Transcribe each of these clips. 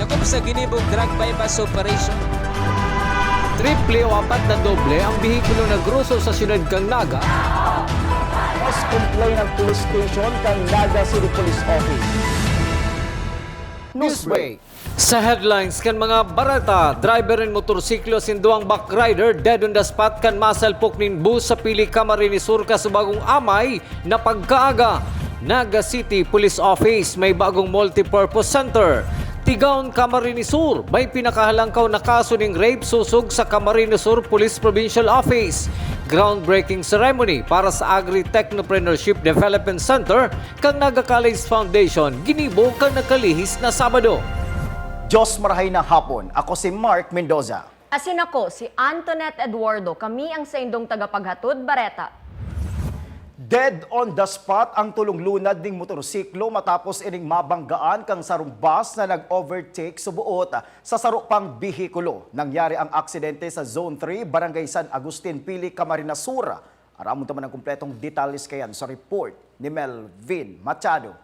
Sakop sa ginibong drug bypass operation. Triple o apat na doble ang bihikulo na gruso sa siyudad kang Naga. Mas complain ng police station kang Naga City Police Office. Newsway. Sa headlines kan mga barata, driver and motorsiklo sinduang backrider dead on the spot kan masalpok nin bus sa pili Camarines Sur kasubagong amay na pagkaaga. Naga City Police Office may bagong multipurpose center. Tigaon Camarines Sur may pinakahalangkaw na kaso ng rape susog sa Camarines Sur Police Provincial Office. Groundbreaking ceremony para sa Agri-Technopreneurship Development Center kang Naga College Foundation ginibo kang nakalihis na Sabado. Diyos marahay na hapon. Ako si Mark Mendoza. Asin ako, si Antoinette Eduardo. Kami ang sa indong tagapaghatod, Bareta. Dead on the spot ang tulong lunad ng motorsiklo matapos ining mabanggaan kang sarong bus na nag-overtake subuot sa sarupang bihikulo. Nangyari ang aksidente sa Zone 3, Barangay San Agustin, Pili, Camarines Sur. Aramon naman ang kumpletong detalles kayan sa report ni Melvin Machado.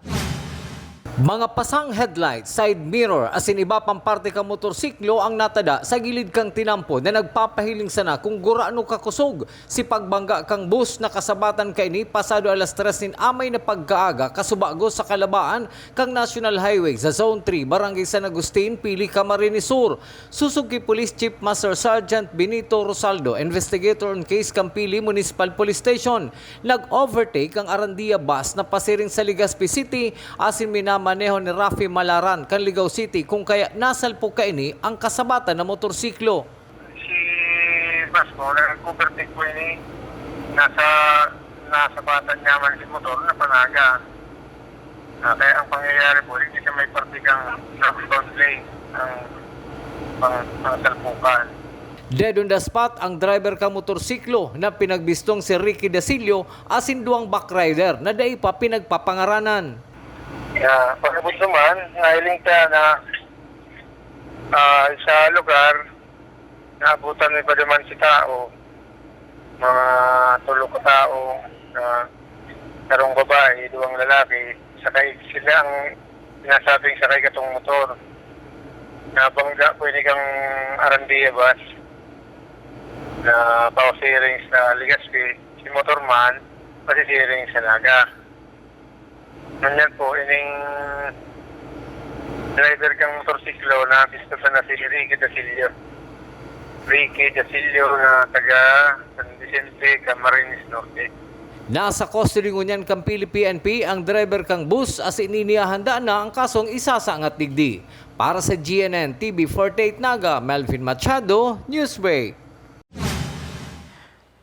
Mga pasang headlight, side mirror, asin iba pang parte kang motorsiklo ang natada sa gilid kang tinampo na nagpapahiling sana kung guraano kakusog. Si pagbangga kang bus na kasabatan kaini pasado alas 3 nin amay na pagkaaga kasubago sa kalabaan kang National Highway sa Zone 3, Barangay San Agustin, Pili, Camarines Sur. Susugi Police Chief Master Sergeant Benito Rosaldo, investigator on case Kampili Municipal Police Station. Nag-overtake ang Arandia bus na pasiring sa Legazpi City asin maneho ni Rafi Malaran, Canligao City, kung kaya nasalpo kaini ang kasabatan na motorsiklo. Si Vasco, nag-overtake po ini, nasa batan niya man si motor na panaga. Kaya ang pangyayari po, hindi siya may partikang northbound lane ang salpukan. Dead on the spot ang driver ka motorsiklo na pinagbistong si Ricky Dasilio asin duang backrider na dai pa pinagpapangaranan. Pagkabot naman, nailing ka na sa lugar, naabutan may ba naman si tao, mga tulog ka tao, karong babae, duwang lalaki, sakay sila ang sinasabing sakay katong motor. Nabangga pwede kang Arandia bus na pausiring sa Legazpi, si motorman, pasisiring sa Naga. Nanyan po, ining driver kang motorsiklo na pisto na si Ricky Dasilio. Ricky Dasilio na taga San Vicente, Camarines Norte. Nasa custody ngunyan kang PNP ang driver kang bus as ininiahanda na ang kasong isasangat digdi. Para sa GNN TV 48 Naga, Melvin Machado, Newsway.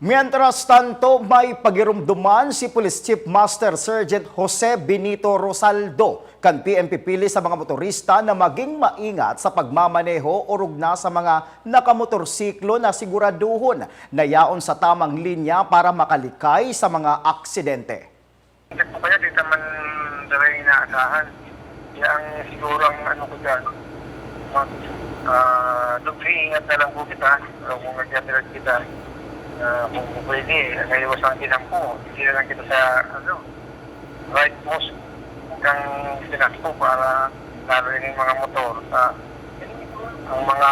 Mientras tanto, may pagirumduman si Police Chief Master Sergeant Jose Benito Rosaldo kan PNP pili sa mga motorista na maging maingat sa pagmamaneho o rugna sa mga nakamotorsiklo na siguraduhon na yaon sa tamang linya para makalikay sa mga aksidente. Hindi po kaya dito man daray inaasahan. Yang siguro ang ano ko dyan, ingat na lang po kita, kung nagdatilag kita. Kung pwede, naiwas ang tinampo, hindi na lang kita sa right post kang tinakpo para lalo yung mga motor sa ang mga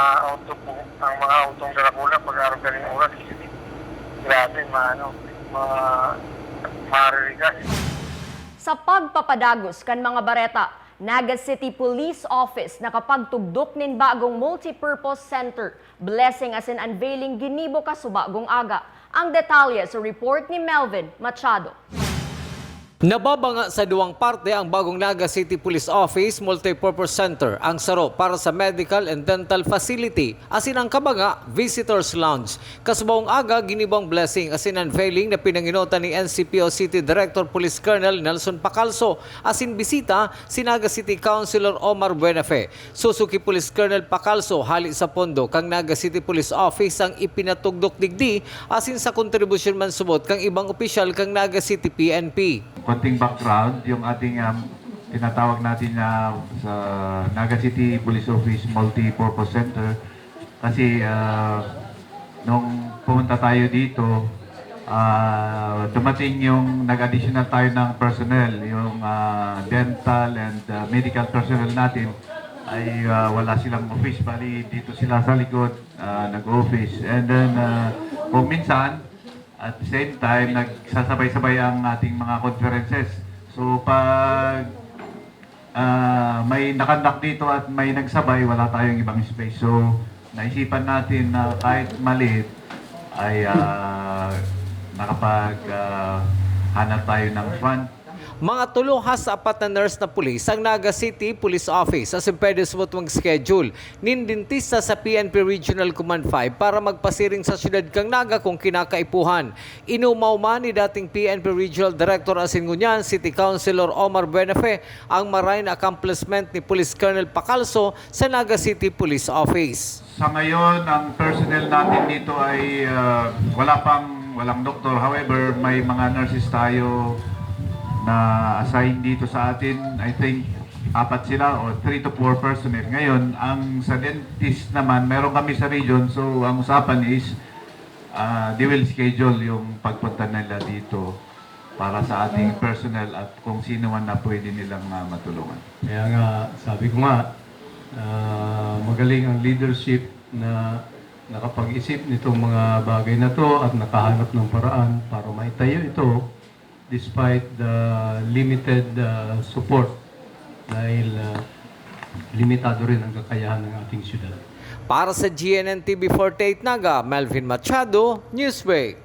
autong Dracula pag-araw ka rin oras grabe maririgas. Sa pagpapadagos kan mga Bareta, Naga City Police Office nakapagtugdok nin bagong multipurpose center. Blessing as in unveiling ginibo kasubagong aga. Ang detalye sa report ni Melvin Machado. Nababanga sa duwang parte ang bagong Naga City Police Office Multipurpose Center, ang saro para sa medical and dental facility, asin ang kabanga, visitors lounge. Kasubawang aga, ginibang blessing asin unveiling na pinanginota ni NCPO City Director Police Colonel Nelson Pacalso, asin bisita si Naga City Councilor Omar Buenafe. Susuki Police Colonel Pacalso hali sa pondo kang Naga City Police Office ang ipinatugdok digdi asin sa kontribusyon man subot kang ibang opisyal kang Naga City PNP. Konting background, yung ating tinatawag natin na sa Naga City Police Office Multi-Purpose Center. Kasi nung pumunta tayo dito, dumating yung nag-additional tayo ng personnel, yung dental and medical personnel natin. ay wala silang office, bali dito sila sa likod nag-office. And then kung minsan, at the same time, nagsasabay-sabay ang ating mga conferences. So pag may nakandak dito at may nagsabay, wala tayong ibang space. So naisipan natin na kahit maliit ay hanap tayo ng fund. Mga tulunghas sa apat na nurse na pulis ang Naga City Police Office as pwede sumot mag-schedule nindintista sa PNP Regional Command 5 para magpasiring sa syudad kang Naga kung kinakaipuhan. Inumaw man ni dating PNP Regional Director Asingunyan City Councilor Omar Buenafe ang marine accomplishment ni Police Colonel Pacalso sa Naga City Police Office. Sa ngayon, ang personnel natin dito ay walang doktor. However, may mga nurses tayo na assign dito sa atin. I think 4 sila o 3 to 4 personnel. Ngayon, ang sa dentist naman, meron kami sa region. So, ang usapan is they will schedule yung pagpunta nila dito para sa ating personnel at kung sino man na pwede nilang matulungan. Kaya nga, sabi ko nga, magaling ang leadership na nakapag-isip nitong mga bagay na to at nakahanap ng paraan para maitayo ito despite the limited support dahil limitado rin ang kakayahan ng ating syudad. Para sa GNN TV 48 Naga, Melvin Machado, Newsway.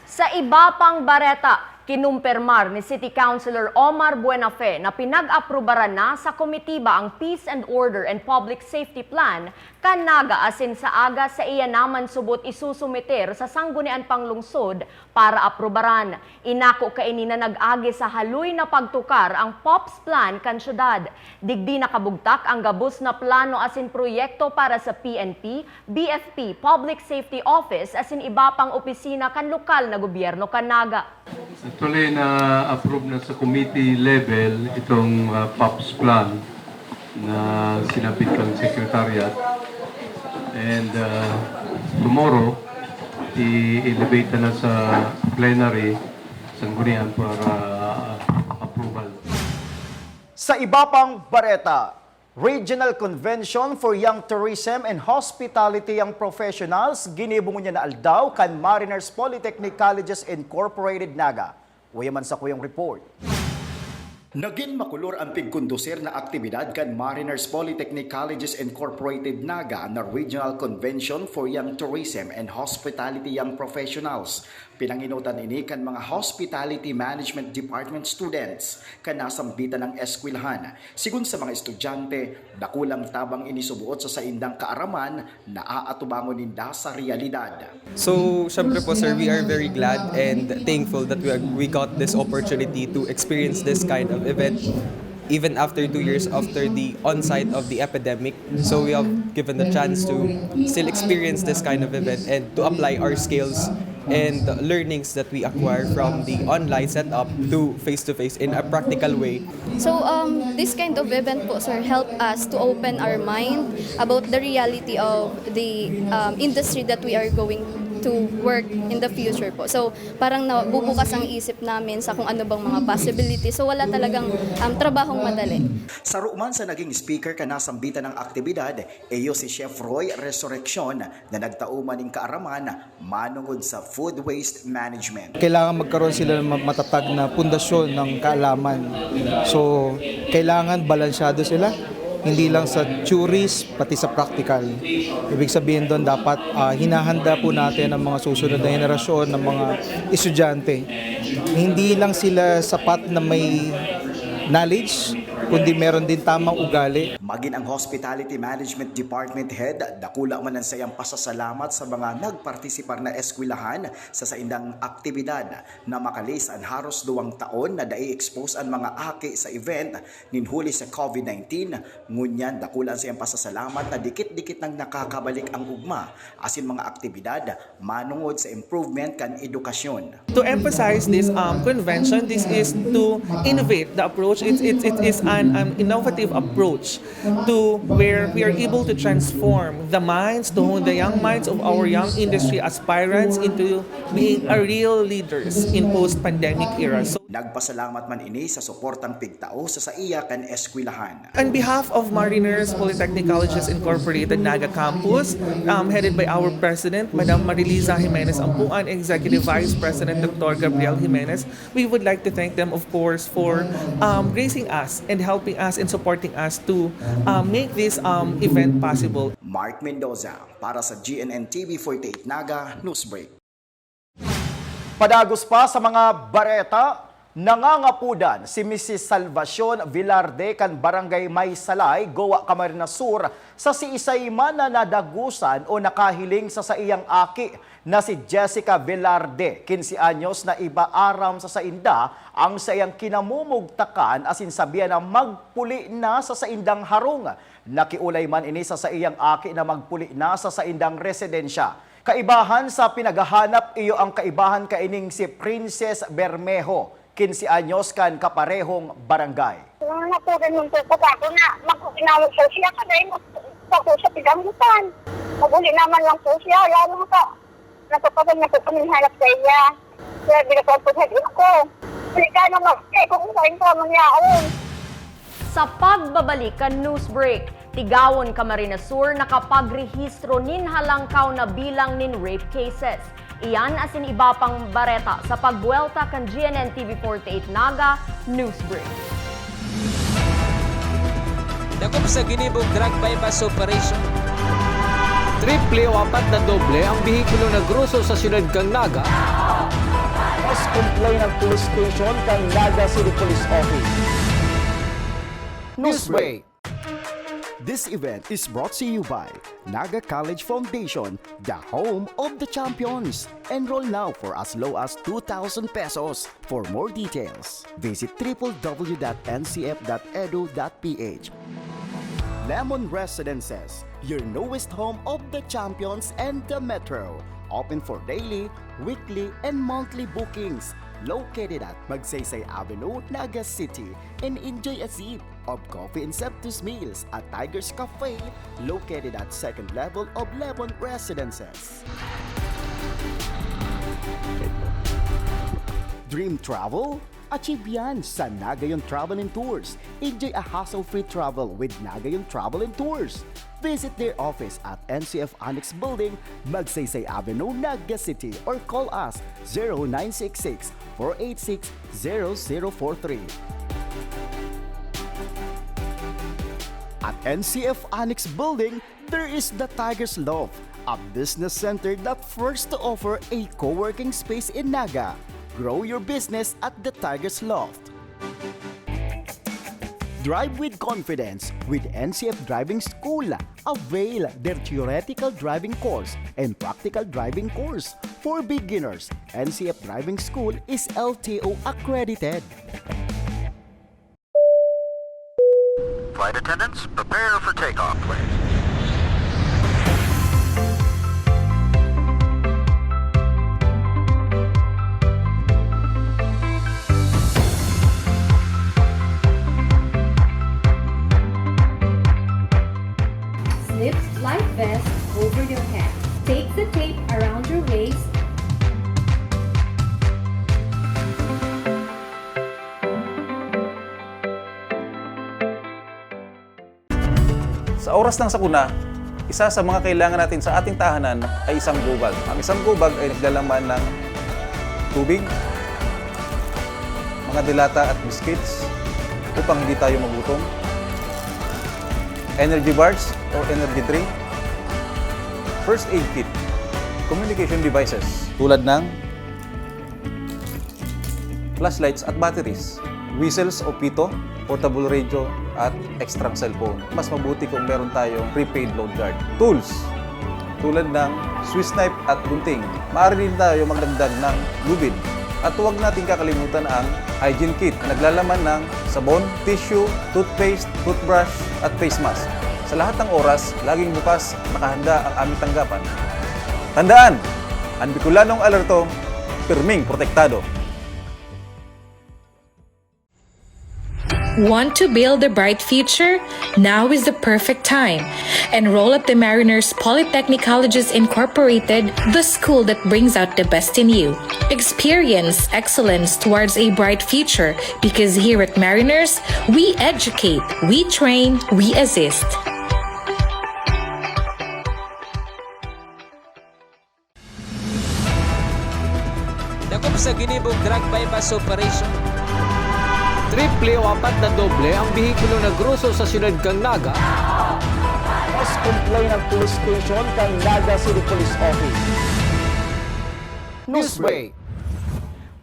Sa iba pang bareta, kinumpirmar ni City Councilor Omar Buenafe na pinag-aprobaran na sa komitiba ang Peace and Order and Public Safety Plan kan Naga asin sa aga sa iya naman subot isusumiter sa sanggunian panglungsod para aprobaran. Inako kaini na nag-agi sa haluy na pagtukar ang POPS Plan kan syudad. Digdi nakabugtak ang gabus na plano asin proyekto para sa PNP, BFP, Public Safety Office asin iba pang opisina kan lokal na gobyerno kan Naga. Actually, na-approve na sa committee level itong POPS plan na sinabit ng secretariat. And tomorrow, i-elevate na sa plenary sanggunian para approval. Sa iba pang bareta, Regional Convention for Young Tourism and Hospitality Young Professionals ginibong niya na aldaw kan Mariners Polytechnic Colleges Incorporated Naga. Uyaman sa kuyang report. Naging makulor ang pigkondusir na aktibidad kan Mariners Polytechnic Colleges Incorporated Naga na Regional Convention for Young Tourism and Hospitality Young Professionals. Pinanginutan ini kan mga Hospitality Management Department students kan nasambitan ng eskwelahan. Sigun sa mga estudyante, dakulang tabang inisubuot sa saindang kaaraman na aatubangon ninda sa realidad. So, syempre po sir, we are very glad and thankful that we got this opportunity to experience this kind of event even after 2 years after the onset of the epidemic. So we have given the chance to still experience this kind of event and to apply our skills and learnings that we acquire from the online setup to face-to-face in a practical way. So this kind of event po sir help us to open our mind about the reality of the industry that we are going to work in the future po. So parang nabubukas ang isip namin sa kung ano bang mga possibilities. So wala talagang trabahong madali. Sa ruman sa naging speaker ka nasambitan ng aktibidad, iyo si Chef Roy Resurrection na nagtauman ng kaaraman manungod sa food waste management. Kailangan magkaroon sila ng matatag na pundasyon ng kaalaman. So, kailangan balansyado sila. Hindi lang sa theories, pati sa practical. Ibig sabihin doon, dapat hinahanda po natin ang mga susunod na henerasyon ng mga estudyante. Hindi lang sila sapat na may knowledge, kundi meron din tamang ugali. Maging ang Hospitality Management Department Head, dakula man ang sayang pasasalamat sa mga nagpartisipar na eskwelahan sa saindang aktibidad na makalis ang haros 2 taon na dai-expose ang mga aki sa event ninhuli sa COVID-19. Ngunyan, dakula ang sayang pasasalamat na dikit-dikit nang nakakabalik ang ugma asin mga aktibidad manungod sa improvement kan edukasyon. To emphasize this convention, this is to innovate the approach. It is an innovative approach to where we are able to transform the minds, to hone the young minds of our young industry aspirants into being a real leaders in post-pandemic era. So, Nagpasalamat man ini sa suportang pigtao sa iya kan eskwelahan. On behalf of Mariners Polytechnic Colleges Incorporated Naga Campus, headed by our President, Madam Marilisa Jimenez Ampuan, Executive Vice President Dr. Gabriel Jimenez, we would like to thank them, of course, for gracing us and helping us and supporting us to make this event possible. Mark Mendoza para sa GNN TV 48 Naga Newsbreak. Padagos pa sa mga bareta, nangangapudan si Mrs. Salvacion Villarde kan Barangay Maysalay, Goa, Camarines Sur sa siisay man na nadagusan o nakahiling sa iyang aki na si Jessica Villarde, 15 anyos na ibaaram sa sainda ang sayang kinamumugtakan asin sabihan na magpuli na sa saindang harong. Nakiulay man ini sa iyang aki na magpuli na sa saindang residensya. Kaibahan sa pinagahanap iyo ang kaibahan kaining si Princess Bermejo, 15 anyos kan kaparehong barangay. Nung natugan yung tuko ako na magkukinawag sa siya kasi ako sa pigambutan. Maguli naman lang po siya, lalo ka. Natukagan na ko kami hanap sa iya. Kaya binapagpaghalit ko. Halika naman, kung kain ko mangyaon. Sa pagbabalik kan Newsbreak, Tigawon, Camarines Sur nakapagrehistro nin halangkaw na bilang nin rape cases. Iyan asin iba pang bareta sa pagbuelta kan GNN TV 48 Naga Newsbreak. Dakop sa ginibog drug bypass operation. Triple o 4 na doble ang bihikulo na gruso sa siyudad kang Naga. Mas complain ng police station kang Naga City Police Office. Newsbreak. This event is brought to you by Naga College Foundation, the home of the champions. Enroll now for as low as 2,000 pesos. For more details, visit www.ncf.edu.ph. Lemon Residences, your newest home of the champions and the metro. Open for daily, weekly, and monthly bookings. Located at Magsaysay Avenue, Naga City, and enjoy a sip of coffee and Septus meals at Tiger's Cafe, located at second level of Lemon Residences. Dream travel? Achieve yan sa Nagayon Travel and Tours. Enjoy a hassle-free travel with Nagayon Travel and Tours. Visit their office at NCF Annex Building, Magsaysay Avenue, Naga City, or call us 0966-486-0043. At NCF Annex Building, there is the Tiger's Loft, a business center that first to offer a co-working space in Naga. Grow your business at the Tiger's Loft. Drive with confidence with NCF Driving School. Avail their theoretical driving course and practical driving course. For beginners, NCF Driving School is LTO accredited. Flight attendants, prepare for takeoff, please. Slip flight vest over your head. Take the tape around your waist. Sa oras ng sakuna, isa sa mga kailangan natin sa ating tahanan ay isang go bag. Ang isang go bag ay naglalaman ng tubig, mga dilata at biscuits upang hindi tayo magutom, energy bars o energy drink, first aid kit, communication devices tulad ng flashlights at batteries, whistles o pito, portable radio at extra cellphone. Mas mabuti kung meron tayong prepaid load guard. Tools tulad ng Swiss knife at gunting. Maaari din tayo magdagdag ng lubid. At huwag natin kakalimutan ang hygiene kit na naglalaman ng sabon, tissue, toothpaste, toothbrush at face mask. Sa lahat ng oras, laging bukas, nakahanda ang aming tanggapan. Tandaan, ang Bicolanong alerto, pirming protektado. Want to build a bright future? Now is the perfect time. Enroll at the Mariners Polytechnic Colleges Incorporated, the school that brings out the best in you. Experience excellence towards a bright future because here at Mariners, we educate, we train, we assist. Dakop sa ginibong drug bypass operation. Triple o apat na doble ang bihikulo na gruso sa siyudad kang Naga. Mas complain ng police station kang Naga City Police Office. Newsbreak.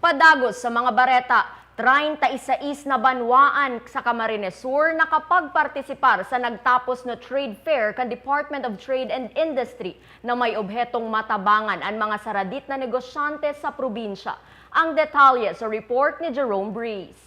Padagos sa mga bareta, 36 na banwaan sa Camarines Sur nakapagpartisipar sa nagtapos na trade fair kan Department of Trade and Industry na may obhetong matabangan ang mga saradit na negosyante sa probinsya. Ang detalye sa report ni Jerome Breeze.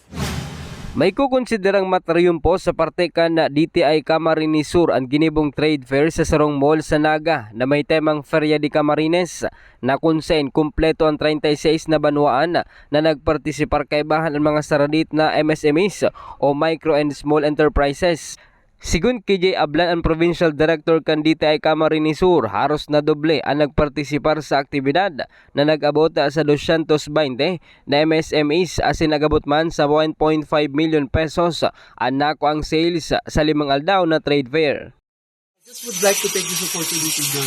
May kukonsiderang matriumpo sa parte kan na DTI Camarines Sur ang ginibong trade fair sa Sarong Mall sa Naga na may temang Feria de Camarines na kung saan kumpleto ang 36 na banwaan na nagpartisipar kaibahan ang mga saradit na MSMEs o Micro and Small Enterprises. Sigun KJ Ablan ang Provincial Director kan DTI Camarines Sur, haros na doble ang nagpartisipar sa aktibidad na nag-abot sa 220 na MSMEs asin nagabot man sa 1.5 million pesos ang nako ang sales sa 5 aldaw na trade fair. I just would like to take this opportunity na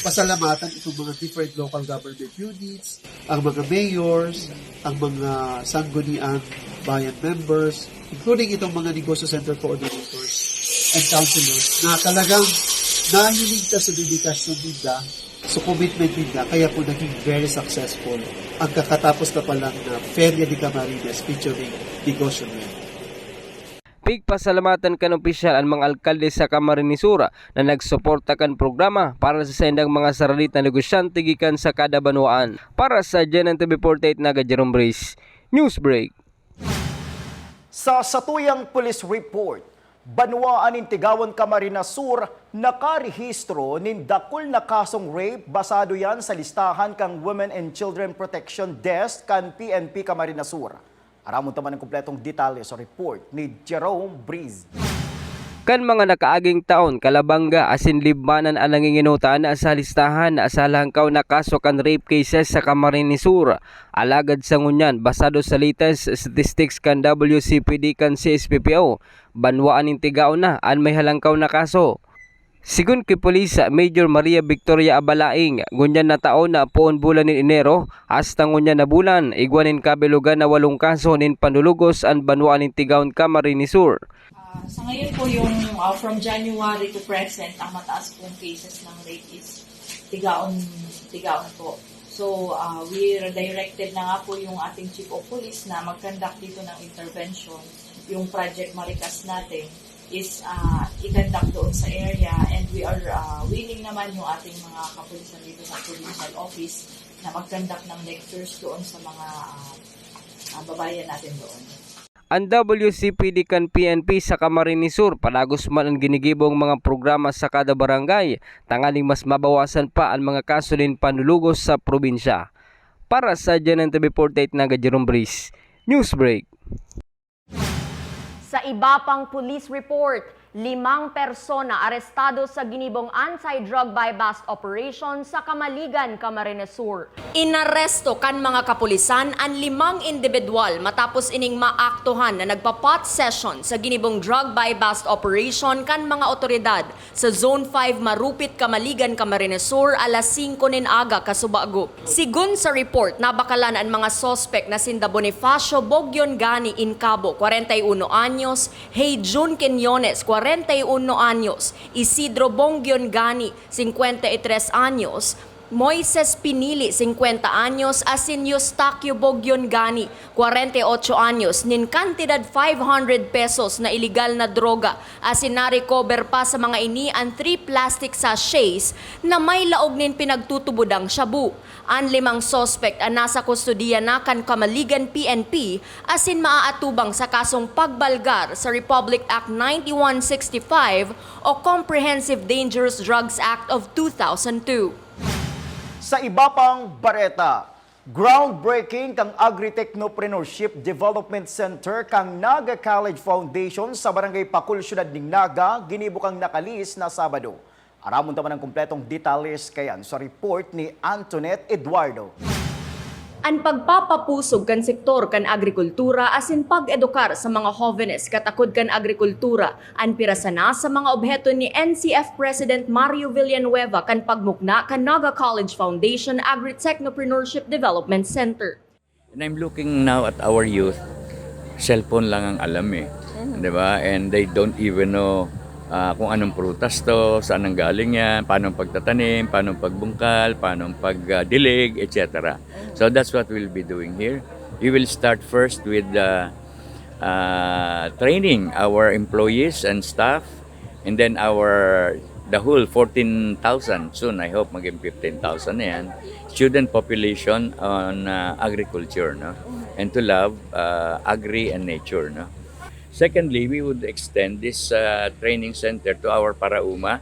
pasalamatan itong mga different local government units, ang mga mayors, ang mga sangguniang bayan members, including itong mga negosyo center coordinators and councilors na talagang nahilig sa dedikasyon nila, sa commitment nila, kaya po naging very successful ang kakatapos na palang na Feria de Camarines featuring negosyo nila. Pigpasalamatan kan opisyal ang mga alkalde sa Camarines Sur na nagsuporta kan programa para sa sendang mga saradit na negosyante gikan sa kada banwaan. Para sa Gen TV48 Naga Jerome Breeze, Newsbreak. Sa satuyang police report, banwaan in Tigawan Camarines Sur nakarehistro nin dakul na kasong rape basado yan sa listahan kang Women and Children Protection Desk kan PNP Camarines Sur. Aramon taman ang kumpletong detalye sa report ni Jerome Breeze. Kan mga nakaaging taon, kalabangga asin libmanan ang nanginginutan sa listahan sa langkaw na kaso kan rape cases sa Camarines Sur. Alagad sa ngunyan, basado sa latest statistics kan WCPD kan CSPPO, banwaan in Tigaon na ang may halangkaw na kaso. Sigun kay Police Major Maria Victoria Abalaing, ngunyan na taon na poon bulan ni Enero, hasta ngunyan na bulan, igwanin kabilugan na 8 kaso nin panulugos ang banwaan in Tigaon Camarines Sur. Sa ngayon po yung from January to present, ang mataas pong cases ng rape is Tigaon po. So we redirected na nga po yung ating Chief of Police na mag-conduct dito ng intervention. Yung Project Maricas natin is i-conduct doon sa area, and we are willing naman yung ating mga kapulisan dito sa provincial office na mag-conduct ng lectures doon sa mga babayan natin doon. Ang WCPD kan PNP sa Camarines Sur, palagos man ang ginigibong mga programa sa kada barangay, tangaling mas mabawasan pa ang mga kaso din panulugos sa probinsya. Para sa Gen TV48 Naga Jerome Breeze, Newsbreak. Sa iba pang police report, 5 persona arestado sa ginibong anti-drug buy-bust operation sa Kamaligan, Camarines Sur. Inaresto kan mga kapulisan ang 5 individual matapos ining maaktuhan na nagpa-pot session sa ginibong drug buy-bust operation kan mga otoridad sa Zone 5 Marupit, Kamaligan, Camarines Sur alas 5 nin aga kasubago. Sigun sa report, nabakalan ang mga sospek na sinda Bonifacio Bogyon Gani Incabo, 41 anyos, Hey Jun Quinones, 41 anyos, Isidro Bongyon Gani, 53 anyos, Moises Pinili, 50 anyos, asin Eustaquio Bogyon Gani, 48 anyos, nin kantidad 500 pesos na iligal na droga, asin na-recover pa sa mga ini ang 3 plastic sachets na may laog nin pinagtutubudang shabu. Ang 5 suspect ang nasa kustodiya na kan Kamaligan PNP asin maaatubang sa kasong pagbalgar sa Republic Act 9165 o Comprehensive Dangerous Drugs Act of 2002. Sa iba pang bareta, Groundbreaking kang Agri-Technopreneurship Development Center kang Naga College Foundation sa Barangay Pacul, Syudad ning Naga, ginibukang nakalis na Sabado. Aramon taman ang kumpletong detalles kayan sa report ni Antoinette Eduardo. Ang pagpapapusog kan sektor kan agrikultura asin pag-edukar sa mga jóvenes katakod kan agrikultura an pirasana sa mga obheto ni NCF President Mario Villanueva kan pagmukna kan Naga College Foundation Agri-Technopreneurship Development Center. And I'm looking now at our youth, cellphone lang ang alam eh. Diba? And they don't even know kung anong prutas to, saan ang galing yan, paano pagtatanim, paano pagbungkal, paano pagdilig, etc. So that's what we'll be doing here. We will start first with training our employees and staff, and then the whole 14,000, soon I hope maging 15,000 na yan, student population on agriculture, no? And to love agri and nature, no? Secondly, we would extend this training center to our parauma.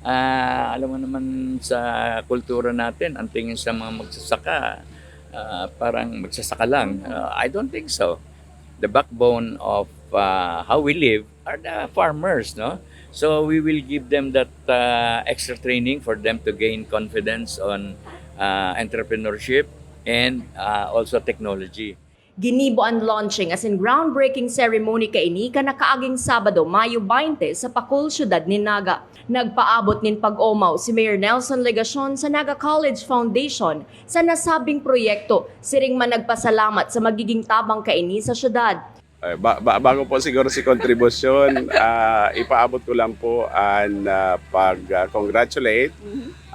Alam mo naman sa kultura natin, ang tingin sa mga magsasaka, parang magsasaka lang. I don't think so. The backbone of how we live are the farmers, no? So we will give them that extra training for them to gain confidence on entrepreneurship and also technology. Ginibo ang launching as in groundbreaking ceremony kaini ka nakaaging Sabado, Mayo 20 sa Pacul, Syudad ni Naga. Nagpaabot nin pag-omaw si Mayor Nelson Legacion sa Naga College Foundation sa nasabing proyekto, siring man nagpasalamat sa magiging tabang kaini sa syudad. Bago po siguro si kontribusyon, ipaabot ko lang po ang pag-congratulate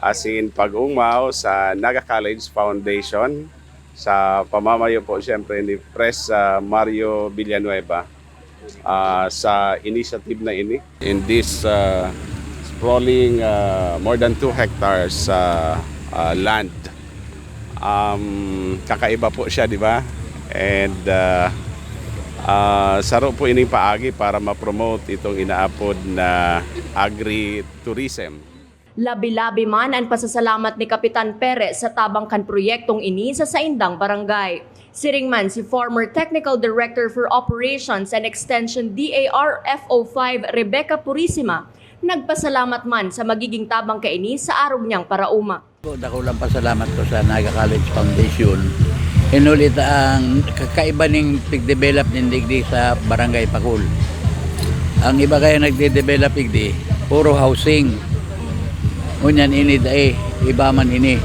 as in pag-umaw sa Naga College Foundation sa pamamayo po siyempre ni Pres Mario Villanueva sa initiative na ini. In this sprawling more than 2 hectares land, kakaiba po siya, di ba? And saro po ining paagi para ma-promote itong inaapod na agri-tourism. Labi-labi man ang pasasalamat ni Kapitan Perez sa tabang kan proyektong ini sa Saindang Barangay. Siring man si former Technical Director for Operations and Extension DAR FO5 Rebecca Purisima, nagpasalamat man sa magiging tabang kaini sa arog niyang parauma. Dako lang pasalamat ko sa Naga College Foundation. Inulit ang kakaiba ng pig-develop ng digdi sa Barangay Pacul. Ang iba kaya nagde-develop digdi, puro housing. Ngunyan ini dae, iba man ini.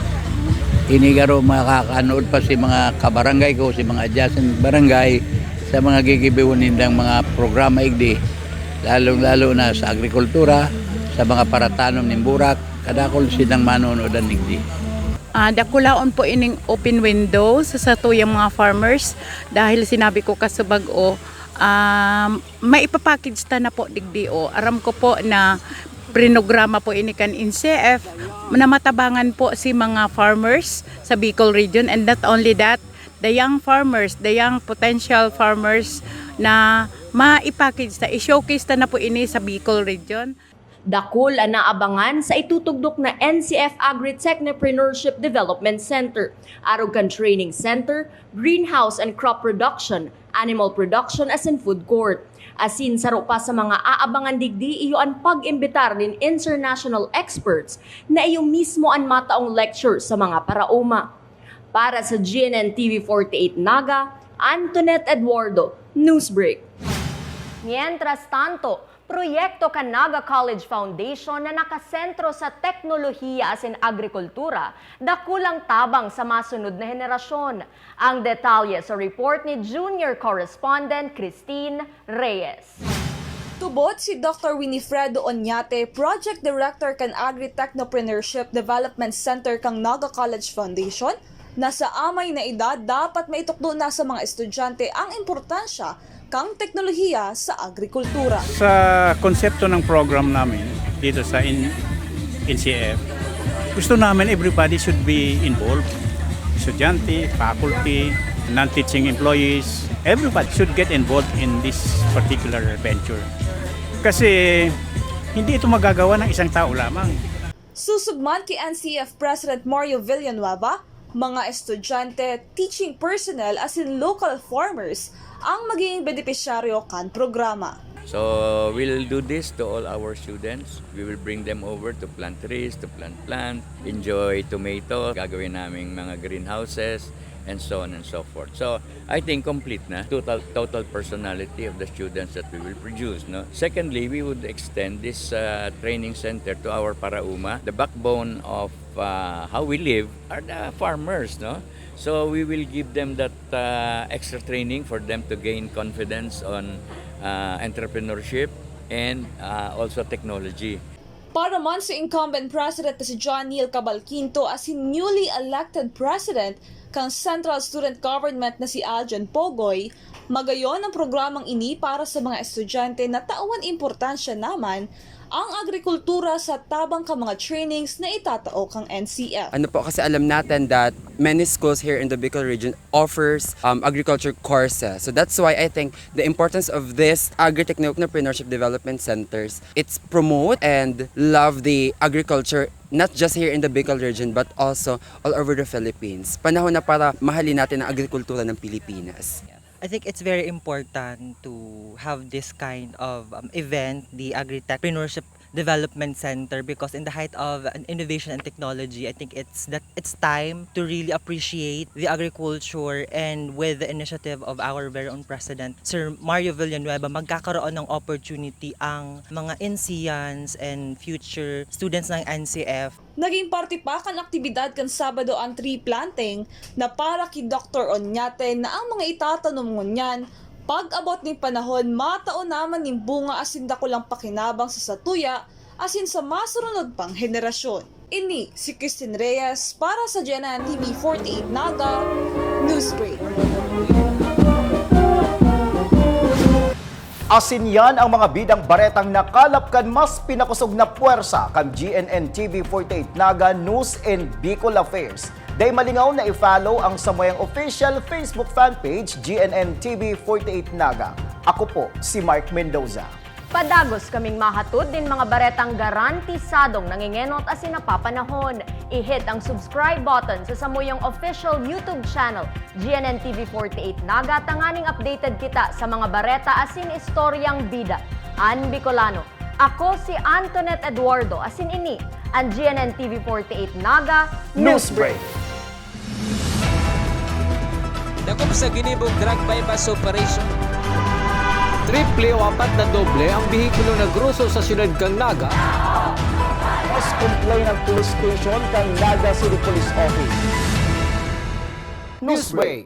Ini garo makakanood pa si mga kabarangay ko, si mga adjacent barangay sa mga gigibiwon nindang mga programa igdi. Lalong-lalo na sa agrikultura, sa mga paratanom ng burak, kadakol silang manonood igdi. Dakulaon po ining open window sa tuyang mga farmers dahil sinabi ko kasubag-o, maipapackage ta na po digdi o. Aram ko po na prinograma po ini kan NCF na matabangan po si mga farmers sa Bicol region, and not only that, the young farmers, the young potential farmers na maipackage ta, i-showcase ta na po ini sa Bicol region. Dakul ang naabangan sa itutugdok na NCF Agri-Technopreneurship Development Center, Arugan Training Center, Greenhouse and Crop Production, Animal Production as in Food Court. Asin saro pa sa mga aabangan digdi iyo ang pag-imbitar nin international experts na iyo mismo ang mataong lecture sa mga parauma. Para sa GNN TV 48 Naga, Antoinette Eduardo, Newsbreak. Mientras tanto, proyekto kan Naga College Foundation na nakasentro sa teknolohiya as in agrikultura, dakulang tabang sa masunod na henerasyon. Ang detalye sa report ni Junior Correspondent Christine Reyes. Tubod si Dr. Winifredo Oñate, Project Director kan Agri-Technopreneurship Development Center kang Naga College Foundation, na sa amay na edad dapat maitukdo na sa mga estudyante ang importansya kang teknolohiya sa agrikultura. Sa konsepto ng program namin dito sa NCF, gusto namin everybody should be involved. Estudyante, faculty, non-teaching employees, everybody should get involved in this particular venture. Kasi hindi ito magagawa ng isang tao lamang. Susugman kay NCF President Mario Villanueva, Mga estudyante, teaching personnel as in local farmers ang magiging benepisyaryo kan programa. So we'll do this to all our students. We will bring them over to plant trees, to plant plants, enjoy tomato, gagawin naming mga greenhouses, and so on and so forth. So I think complete na total personality of the students that we will produce. No? Secondly, we would extend this training center to our Parauma. The backbone of how we live are the farmers. No? So we will give them that extra training for them to gain confidence on entrepreneurship and also technology. Para man sa incumbent president na si John Neil Cabalquinto as si newly elected president kang Central Student Government na si Aljon Pogoy, magayon ang programang ini para sa mga estudyante na tauan importansya naman ang agrikultura sa tabang ka mga trainings na itatao kang NCF. Ano po, kasi alam natin that many schools here in the Bicol region offers agriculture courses. So that's why I think the importance of this agri-technopreneurship development centers, it's promote and love the agriculture not just here in the Bicol region but also all over the Philippines. Panahon na para mahalin natin ang agrikultura ng Pilipinas. I think it's very important to have this kind of event, the Agri-Technopreneurship Development Center, because in the height of innovation and technology, I think it's time to really appreciate the agriculture, and with the initiative of our very own President, Sir Mario Villanueva, magkakaroon ng opportunity ang mga NCians and future students ng NCF. Naging parte pa kan aktibidad kan Sabado ang tree planting na para kay Dr. Oñate na ang mga itatanom ngunyan pag-abot ng panahon matao naman ng bunga asin dakulang pakinabang sa satuya asin sa masunod pang henerasyon. Ini si Christine Reyes para sa GNN TV 48 Naga Newsbreak. Asin yan ang mga bidang baretang nakalap kan mas pinakusog na puwersa kan GNN TV 48 Naga News and Bicol Affairs. Day malingaw na i-follow ang samoyang official Facebook fanpage GNN TV 48 Naga. Ako po si Mark Mendoza. Padagos kaming mahatod din mga baretang garantisadong nangingenot asin napapanahon. I-hit ang subscribe button sa samuyang official YouTube channel, GNN TV 48 Naga, tanganing updated kita sa mga bareta asin istoryang bida. An Bicolano. Ako si Antoinette Eduardo asin ini ang GNN TV 48 Naga Newsbreak. Dakop sa ginibong drug bypass operation. Triple o 4 na doble ang bihikulo na gruso sa siyudad kang Naga. Mas complain ng police station kang Naga City Police Office. Newsbreak.